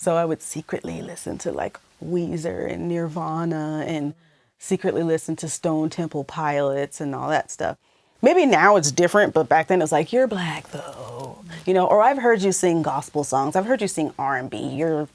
So I would secretly listen to like Weezer and Nirvana and secretly listen to Stone Temple Pilots and all that stuff. Maybe now it's different, but back then it was like, you're black though, you know, or I've heard you sing gospel songs. I've heard you sing R&B. You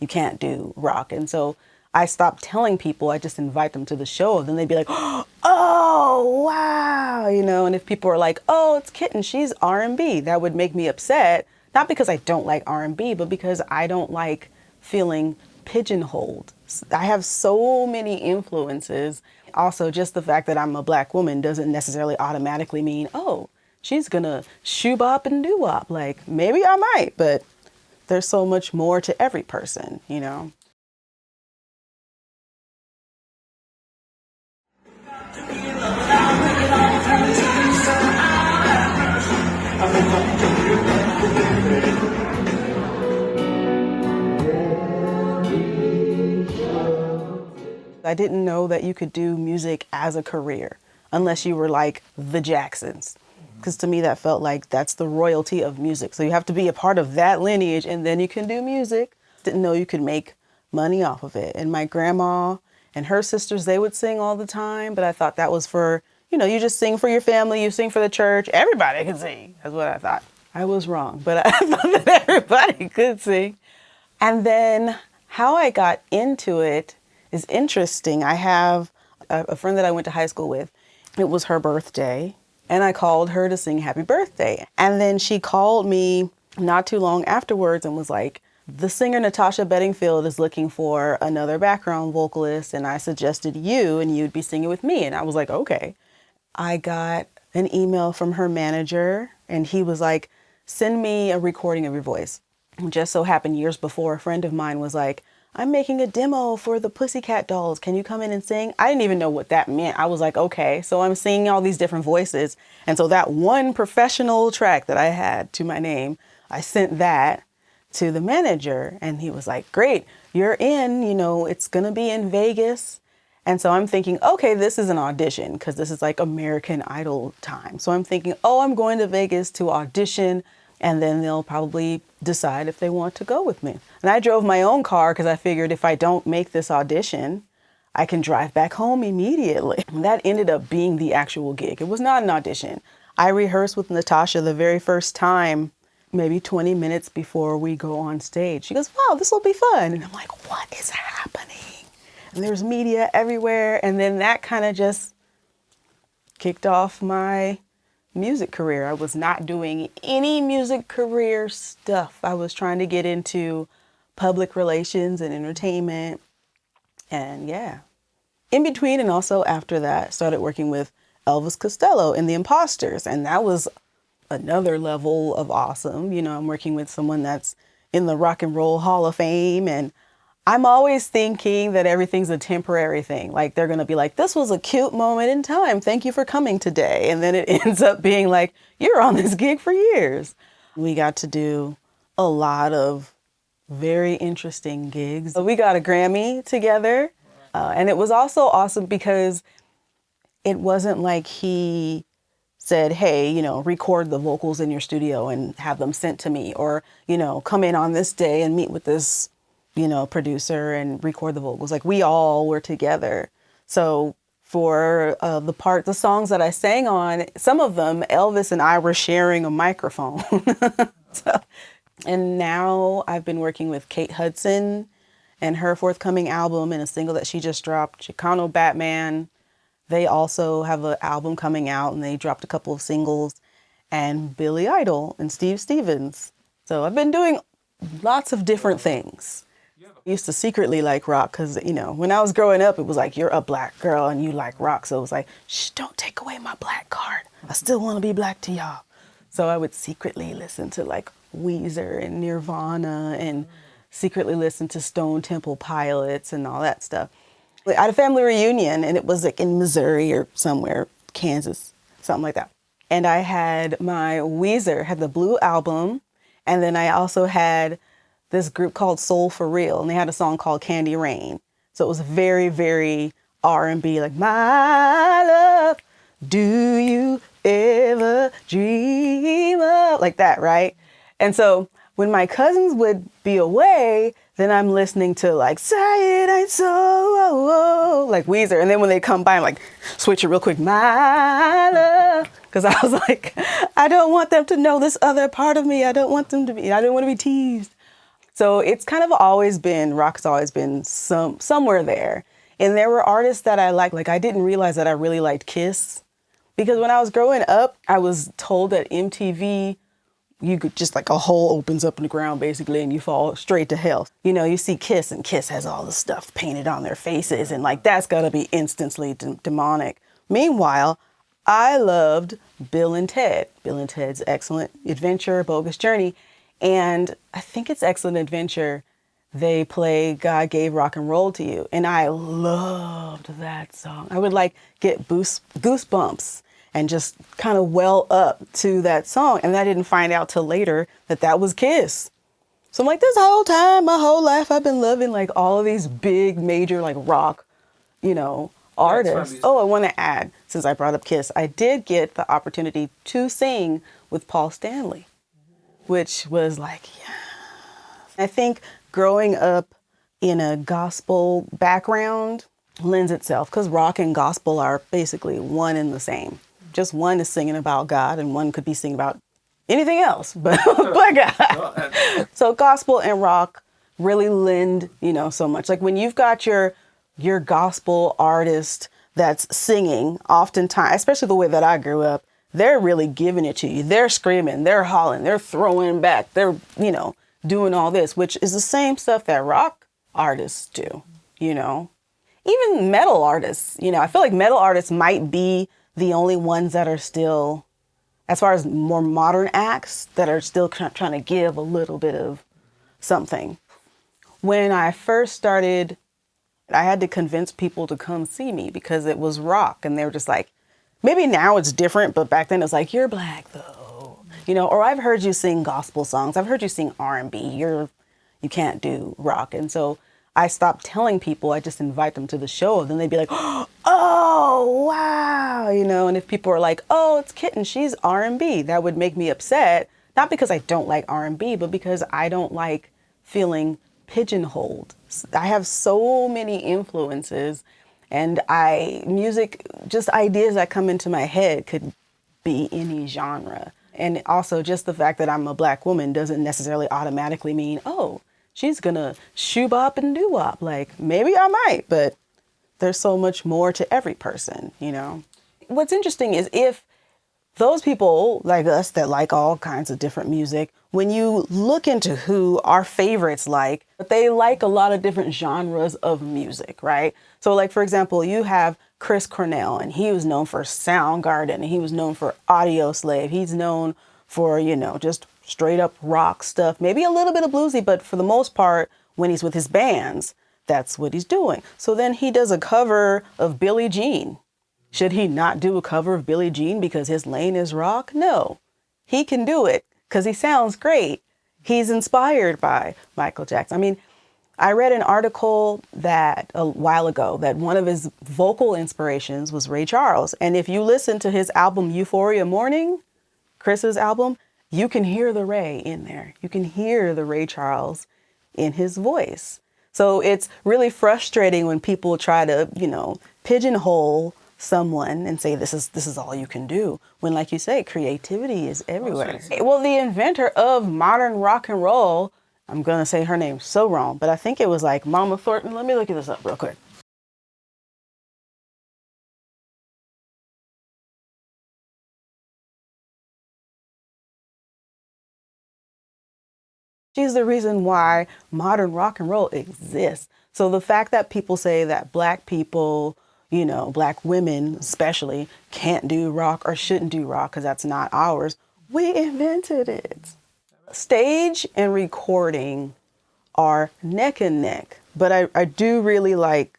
can't do rock. And so I stopped telling people, I just invite them to the show. Then they'd be like, oh, wow. You know, and if people are like, oh, it's Kitten, she's R&B, that would make me upset. Not because I don't like R&B, but because I don't like feeling pigeonholed. I have so many influences. Also, just the fact that I'm a black woman doesn't necessarily automatically mean, oh, she's gonna shoe-bop and doo-wop. Like, maybe I might, but there's so much more to every person, you know? I didn't know that you could do music as a career unless you were like the Jacksons. Because to me, that felt like that's the royalty of music. So you have to be a part of that lineage and then you can do music. Didn't know you could make money off of it. And my grandma and her sisters, they would sing all the time. But I thought that was for, you know, you just sing for your family, you sing for the church. Everybody can sing. That's what I thought. I was wrong, but I thought that everybody could sing. And then how I got into it is interesting. I have a friend that I went to high school with. It was her birthday, and I called her to sing happy birthday. And then she called me not too long afterwards and was like, the singer Natasha Bedingfield is looking for another background vocalist, and I suggested you, and you'd be singing with me. And I was like, okay. I got an email from her manager, and he was like, send me a recording of your voice. And just so happened years before, a friend of mine was like, I'm making a demo for the Pussycat Dolls. Can you come in and sing? I didn't even know what that meant. I was like, okay. So I'm singing all these different voices. And so that one professional track that I had to my name, I sent that to the manager. And he was like, great, you're in, you know, it's going to be in Vegas. And so I'm thinking, okay, this is an audition because this is like American Idol time. So I'm thinking, oh, I'm going to Vegas to audition. And then they'll probably decide if they want to go with me. And I drove my own car because I figured if I don't make this audition, I can drive back home immediately. And that ended up being the actual gig. It was not an audition. I rehearsed with Natasha the very first time, maybe 20 minutes before we go on stage. She goes, wow, this will be fun. And I'm like, what is happening? And there's media everywhere. And then that kind of just kicked off my music career. I was not doing any music career stuff. I was trying to get into public relations and entertainment. And yeah, in between and also after that, started working with Elvis Costello in The Imposters. And that was another level of awesome. You know, I'm working with someone that's in the Rock and Roll Hall of Fame, and I'm always thinking that everything's a temporary thing. Like they're going to be like, this was a cute moment in time. Thank you for coming today. And then it ends up being like, you're on this gig for years. We got to do a lot of very interesting gigs. We got a Grammy together. And it was also awesome because it wasn't like he said, hey, you know, record the vocals in your studio and have them sent to me, or, you know, come in on this day and meet with this, you know, producer and record the vocals. Like we all were together. So for the songs that I sang on, some of them, Elvis and I were sharing a microphone. And now I've been working with Kate Hudson and her forthcoming album and a single that she just dropped, Chicano Batman. They also have an album coming out and they dropped a couple of singles, and Billy Idol and Steve Stevens. So I've been doing lots of different things. I used to secretly like rock because, you know, when I was growing up, it was like, you're a black girl and you like rock. So it was like, shh, don't take away my black card. I still want to be black to y'all. So I would secretly listen to like Weezer and Nirvana and secretly listen to Stone Temple Pilots and all that stuff. I had a family reunion and it was like in Missouri or somewhere, Kansas, something like that. And I had my Weezer, had the Blue Album. And then I also had this group called Soul for Real, and they had a song called Candy Rain. So it was very, very R&B, like, my love, do you ever dream of, like that, right? And so When my cousins would be away, then I'm listening to like Say It Ain't So, like Weezer. And then when they come by, I'm like, switch it real quick, my love. Because I was like, I don't want them to know this other part of me. I don't want to be teased. So it's kind of always been, rock has always been somewhere there. And there were artists that I liked. Like I didn't realize that I really liked Kiss. Because when I was growing up, I was told that MTV, you could just like a hole opens up in the ground basically and you fall straight to hell. You know, you see Kiss and Kiss has all the stuff painted on their faces and like that's gotta be instantly demonic. Meanwhile, I loved Bill and Ted. Bill and Ted's Excellent Adventure, Bogus Journey. And I think it's Excellent Adventure. They play God Gave Rock and Roll to You. And I loved that song. I would like get goosebumps and just kind of well up to that song. And I didn't find out till later that that was Kiss. So I'm like, this whole time, my whole life, I've been loving like all of these big major like rock, artists. Oh, I want to add, since I brought up Kiss, I did get the opportunity to sing with Paul Stanley, which was like, yeah. I think growing up in a gospel background lends itself because rock and gospel are basically one and the same. Just one is singing about God and one could be singing about anything else but God. So gospel and rock really lend, so much. Like when you've got your gospel artist that's singing, oftentimes, especially the way that I grew up, they're really giving it to you. They're screaming, they're hollering, they're throwing back, they're, doing all this, which is the same stuff that rock artists do, Even metal artists, I feel like metal artists might be the only ones that are still, as far as more modern acts, that are still trying to give a little bit of something. When I first started, I had to convince people to come see me because it was rock. And they were just like, maybe now it's different, but back then it was like, you're black though. Or I've heard you sing gospel songs. I've heard you sing R&B. You can't do rock. And so I stopped telling people, I just invite them to the show. Then they'd be like, oh, wow. And if people are like, oh, it's Kitten, she's R&B, that would make me upset. Not because I don't like R&B, but because I don't like feeling pigeonholed. I have so many influences and music, just ideas that come into my head could be any genre. And also just the fact that I'm a black woman doesn't necessarily automatically mean, oh, she's gonna shoe-bop and doo-wop. Like, maybe I might, but there's so much more to every person, What's interesting is if those people like us that like all kinds of different music, when you look into who our favorites like, they like a lot of different genres of music, right? So like, for example, you have Chris Cornell, and he was known for Soundgarden, and he was known for Audio Slave. He's known for, just straight up rock stuff, maybe a little bit of bluesy, but for the most part, when he's with his bands, that's what he's doing. So then he does a cover of Billie Jean. Should he not do a cover of Billie Jean because his lane is rock? No, he can do it because he sounds great. He's inspired by Michael Jackson. I mean, I read an article that a while ago that one of his vocal inspirations was Ray Charles. And if you listen to his album Euphoria Morning, Chris's album, you can hear the Ray in there. You can hear the Ray Charles in his voice. So it's really frustrating when people try to, pigeonhole someone and say this is all you can do, when, like you say, creativity is everywhere. Well, the inventor of modern rock and roll, I'm gonna say her name so wrong, but I think it was like Mama Thornton. Let me look this up real quick. She's the reason why modern rock and roll exists. So the fact that people say that black people, black women especially, can't do rock or shouldn't do rock because that's not ours, we invented it. Stage and recording are neck and neck, but I do really like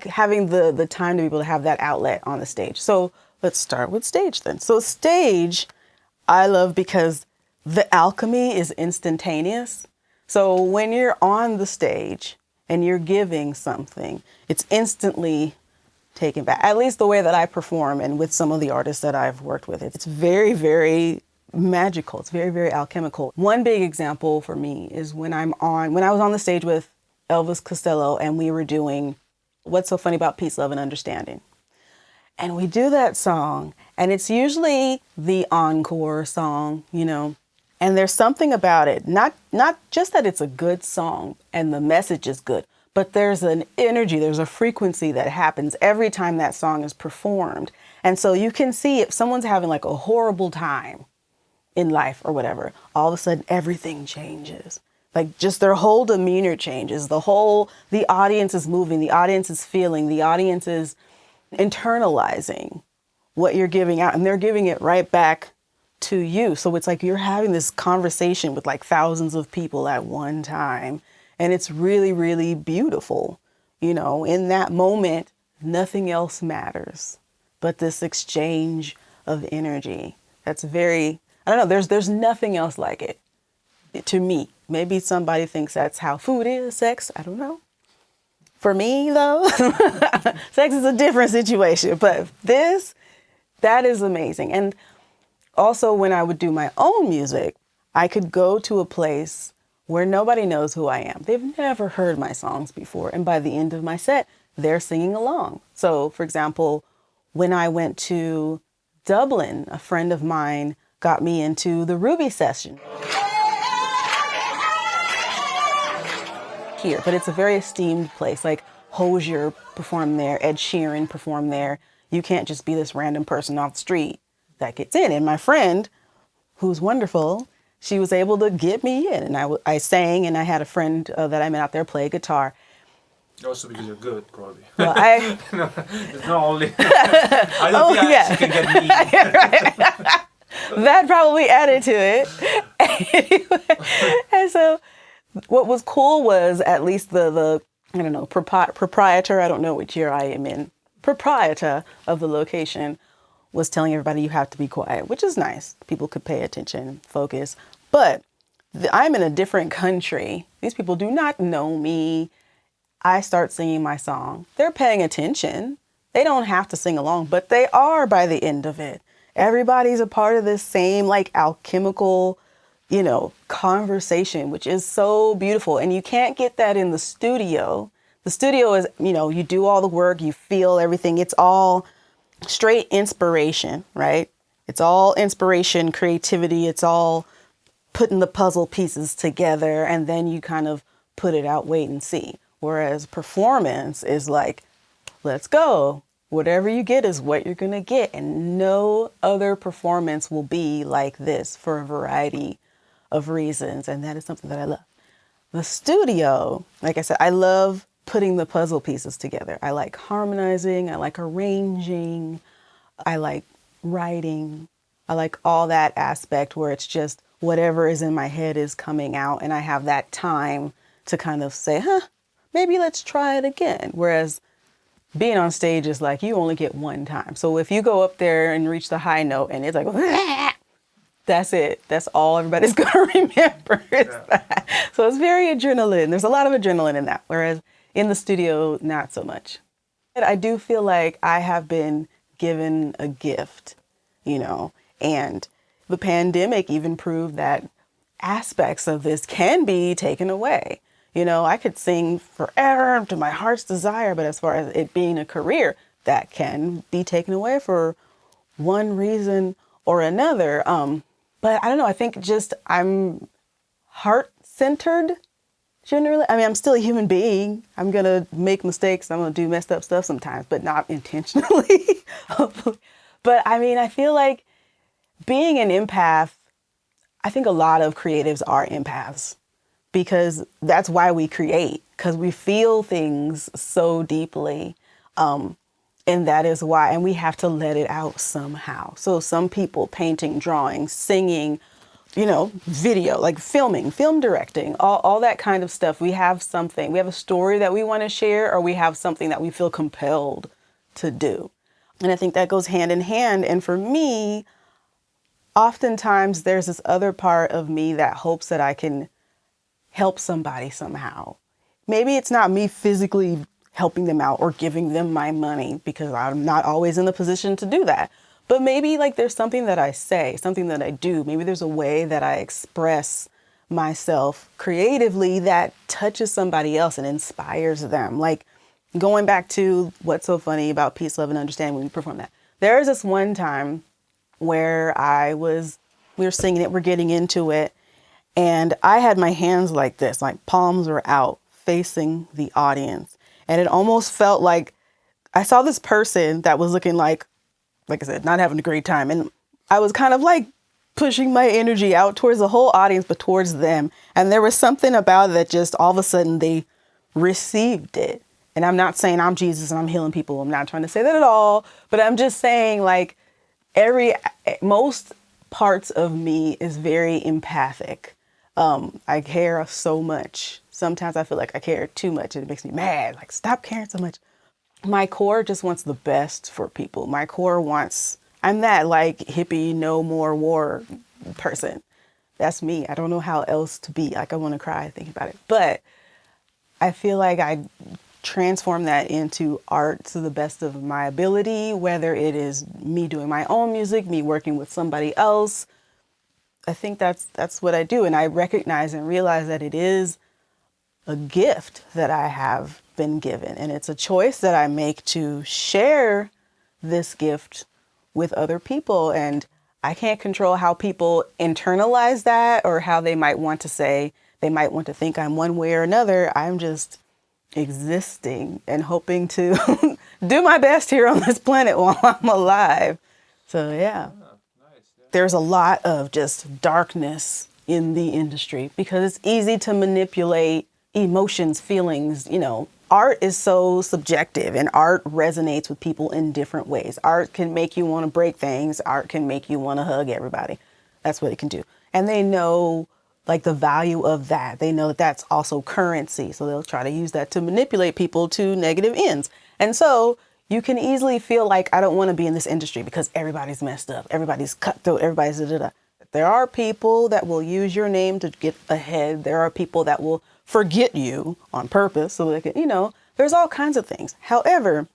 having the time to be able to have that outlet on the stage. So let's start with stage then. So stage, I love because the alchemy is instantaneous. So when you're on the stage and you're giving something, it's instantly taken back. At least the way that I perform and with some of the artists that I've worked with, it's very, very magical. It's very, very alchemical. One big example for me is when I was on the stage with Elvis Costello and we were doing What's So Funny About Peace, Love, and Understanding. And we do that song, and it's usually the encore song, and there's something about it, not just that it's a good song and the message is good, but there's an energy, there's a frequency that happens every time that song is performed. And so you can see if someone's having like a horrible time in life or whatever, all of a sudden everything changes. Like just their whole demeanor changes. The audience is moving, the audience is feeling, the audience is internalizing what you're giving out, and they're giving it right back to you. So it's like you're having this conversation with like thousands of people at one time. And it's really, really beautiful. In that moment, nothing else matters but this exchange of energy. That's very, I don't know, there's nothing else like it to me. Maybe somebody thinks that's how food is, sex, I don't know. For me, though, sex is a different situation, but that is amazing. And also when I would do my own music, I could go to a place where nobody knows who I am. They've never heard my songs before. And by the end of my set, they're singing along. So, for example, when I went to Dublin, a friend of mine got me into the Ruby session here, but it's a very esteemed place. Like Hozier performed there, Ed Sheeran performed there. You can't just be this random person off the street that gets in. And my friend, who's wonderful, she was able to get me in. And I sang, and I had a friend that I met out there play guitar. Also because you're good, probably. Well, no, it's not only. I don't think yeah. she can get me in. Right. That probably added to it. Anyway, and so what was cool was at least the I don't know, proprietor, I don't know which year I am in, proprietor of the location was telling everybody you have to be quiet, which is nice. People could pay attention, focus. But I'm in a different country. These people do not know me. I start singing my song. They're paying attention. They don't have to sing along, but they are by the end of it. Everybody's a part of this same like alchemical, conversation, which is so beautiful. And you can't get that in the studio. The studio is, you do all the work, you feel everything. It's all straight inspiration, right? It's all inspiration, creativity. It's all putting the puzzle pieces together, and then you kind of put it out, wait and see. Whereas performance is like, let's go. Whatever you get is what you're going to get. And no other performance will be like this for a variety of reasons. And that is something that I love. The studio, like I said, I love putting the puzzle pieces together. I like harmonizing. I like arranging. I like writing. I like all that aspect where it's just whatever is in my head is coming out. And I have that time to kind of say, maybe let's try it again. Whereas being on stage is like, you only get one time. So if you go up there and reach the high note and it's like, that's it. That's all everybody's going to remember is that. So it's very adrenaline. There's a lot of adrenaline in that. Whereas in the studio, not so much. I do feel like I have been given a gift, and the pandemic even proved that aspects of this can be taken away. I could sing forever to my heart's desire, but as far as it being a career, that can be taken away for one reason or another. But I don't know, I think just I'm heart-centered generally. I mean, I'm still a human being. I'm going to make mistakes. I'm going to do messed up stuff sometimes, but not intentionally. But I mean, I feel like being an empath, I think a lot of creatives are empaths. Because that's why we create, because we feel things so deeply. And that is why, and we have to let it out somehow. So some people painting, drawing, singing, video, like filming, film directing, all that kind of stuff. We have something, we have a story that we want to share, or we have something that we feel compelled to do. And I think that goes hand in hand. And for me, oftentimes there's this other part of me that hopes that I can help somebody somehow. Maybe it's not me physically helping them out or giving them my money, because I'm not always in the position to do that. But maybe like there's something that I say, something that I do. Maybe there's a way that I express myself creatively that touches somebody else and inspires them. Like going back to what's so funny about Peace, Love, and Understanding when we perform that. There was this one time where we were singing it, we're getting into it, and I had my hands like this, like palms were out facing the audience. And it almost felt like I saw this person that was looking like I said, not having a great time. And I was kind of like pushing my energy out towards the whole audience, but towards them. And there was something about it that just all of a sudden they received it. And I'm not saying I'm Jesus and I'm healing people. I'm not trying to say that at all. But I'm just saying like most parts of me is very empathic. I care so much. Sometimes I feel like I care too much and it makes me mad. Like, stop caring so much. My core just wants the best for people. My core wants, I'm that like hippie, no more war person. That's me. I don't know how else to be. Like I want to cry thinking about it. But I feel like I transform that into art to the best of my ability, whether it is me doing my own music, me working with somebody else. I think that's what I do. And I recognize and realize that it is a gift that I have been given. And it's a choice that I make to share this gift with other people. And I can't control how people internalize that or how they might want to say, they might want to think I'm one way or another. I'm just existing and hoping to do my best here on this planet while I'm alive. So, yeah. There's a lot of just darkness in the industry because it's easy to manipulate emotions, feelings, Art is so subjective and art resonates with people in different ways. Art can make you want to break things. Art can make you want to hug everybody. That's what it can do. And they know like the value of that. They know that that's also currency. So they'll try to use that to manipulate people to negative ends. And so you can easily feel like I don't want to be in this industry because everybody's messed up. Everybody's cutthroat. Everybody's da-da-da. There are people that will use your name to get ahead. There are people that will forget you on purpose so they can, there's all kinds of things. However,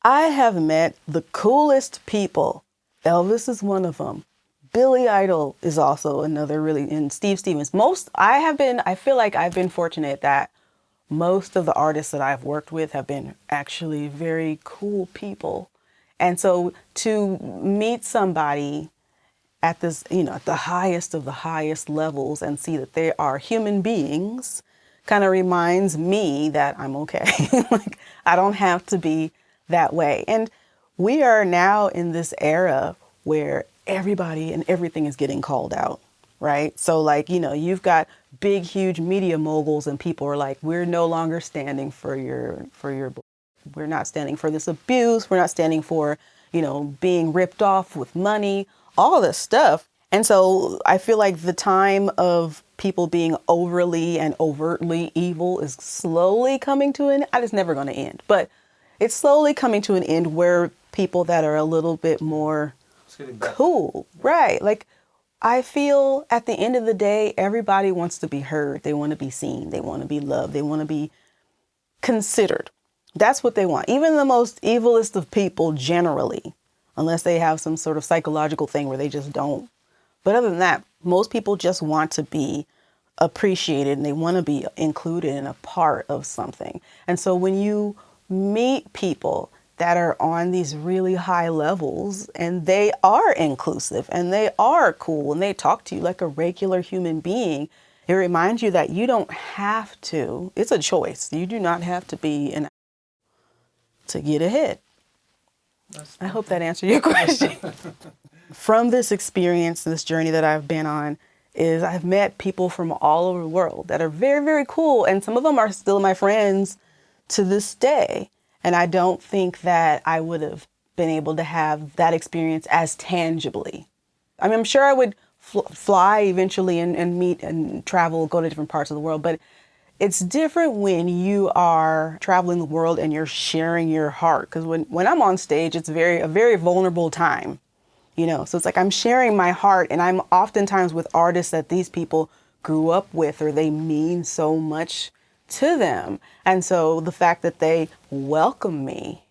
I have met the coolest people. Elvis is one of them. Billie Idol is also another really, and Steve Stevens. I feel like I've been fortunate that most of the artists that I've worked with have been actually very cool people. And so to meet somebody at this, at the highest of the highest levels and see that they are human beings kind of reminds me that I'm okay. Like, I don't have to be that way. And we are now in this era where everybody and everything is getting called out, right? So like, you've got big, huge media moguls and people are like, we're no longer standing for your, we're not standing for this abuse. We're not standing for, being ripped off with money, all this stuff. And so I feel like the time of people being overly and overtly evil is slowly coming to an end. It's never going to end, but it's slowly coming to an end where people that are a little bit more cool, right? Like I feel at the end of the day, everybody wants to be heard. They want to be seen. They want to be loved. They want to be considered. That's what they want. Even the most evilest of people generally, unless they have some sort of psychological thing where they just don't. But other than that, most people just want to be appreciated and they want to be included in a part of something. And so when you meet people that are on these really high levels and they are inclusive and they are cool and they talk to you like a regular human being, it reminds you that you don't have to. It's a choice. You do not have to be to get ahead. I hope that answered your question. From this experience, this journey that I've been on, is I've met people from all over the world that are very, very cool. And some of them are still my friends to this day. And I don't think that I would have been able to have that experience as tangibly. I mean, I'm sure I would fly eventually and meet and travel, go to different parts of the world. But it's different when you are traveling the world and you're sharing your heart. Because when I'm on stage, it's a very vulnerable time. So it's like I'm sharing my heart and I'm oftentimes with artists that these people grew up with or they mean so much to them. And so the fact that they welcome me,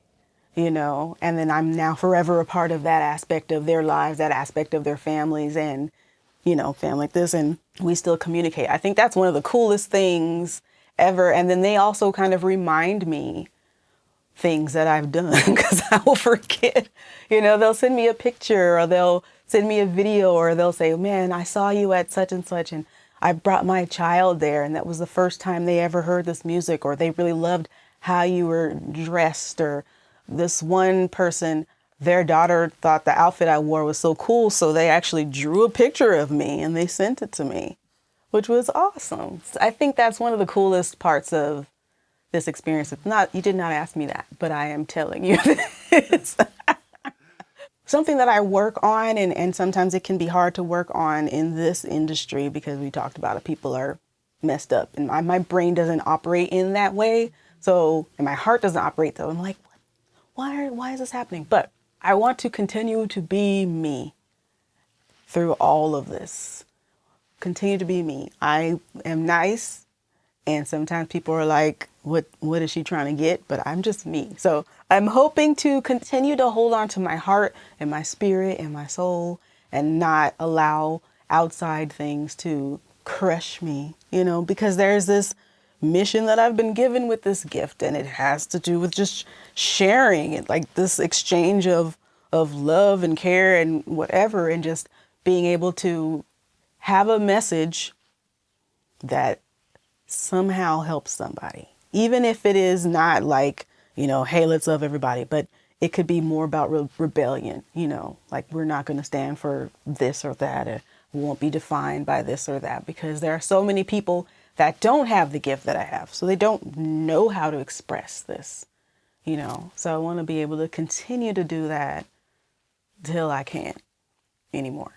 you know, and then I'm now forever a part of that aspect of their lives, that aspect of their families, and, you know, family like this, and we still communicate. I think that's one of the coolest things ever. And then they also kind of remind me things that I've done because I will forget. You know, they'll send me a picture or they'll send me a video or they'll say, man, I saw you at such and such and I brought my child there and that was the first time they ever heard this music, or they really loved how you were dressed, or this one person, their daughter thought the outfit I wore was so cool, so they actually drew a picture of me and they sent it to me, which was awesome. I think that's one of the coolest parts of this experience. It's not, you did not ask me that, but I am telling you this. Something that I work on, and sometimes it can be hard to work on in this industry because we talked about it, people are messed up and my brain doesn't operate in that way. So, and my heart doesn't operate though. I'm like, why is this happening? But I want to continue to be me through all of this. Continue to be me. I am nice. And sometimes people are like, what is she trying to get? But I'm just me. So I'm hoping to continue to hold on to my heart and my spirit and my soul and not allow outside things to crush me, you know, because there's this mission that I've been given with this gift, and it has to do with just sharing it, like this exchange of love and care and whatever, and just being able to have a message that somehow helps somebody, even if it is not like, you know, hey, let's love everybody, but it could be more about rebellion, you know, like we're not going to stand for this or that, or we won't be defined by this or that, because there are so many people that don't have the gift that I have, so they don't know how to express this, you know. So I want to be able to continue to do that till I can't anymore.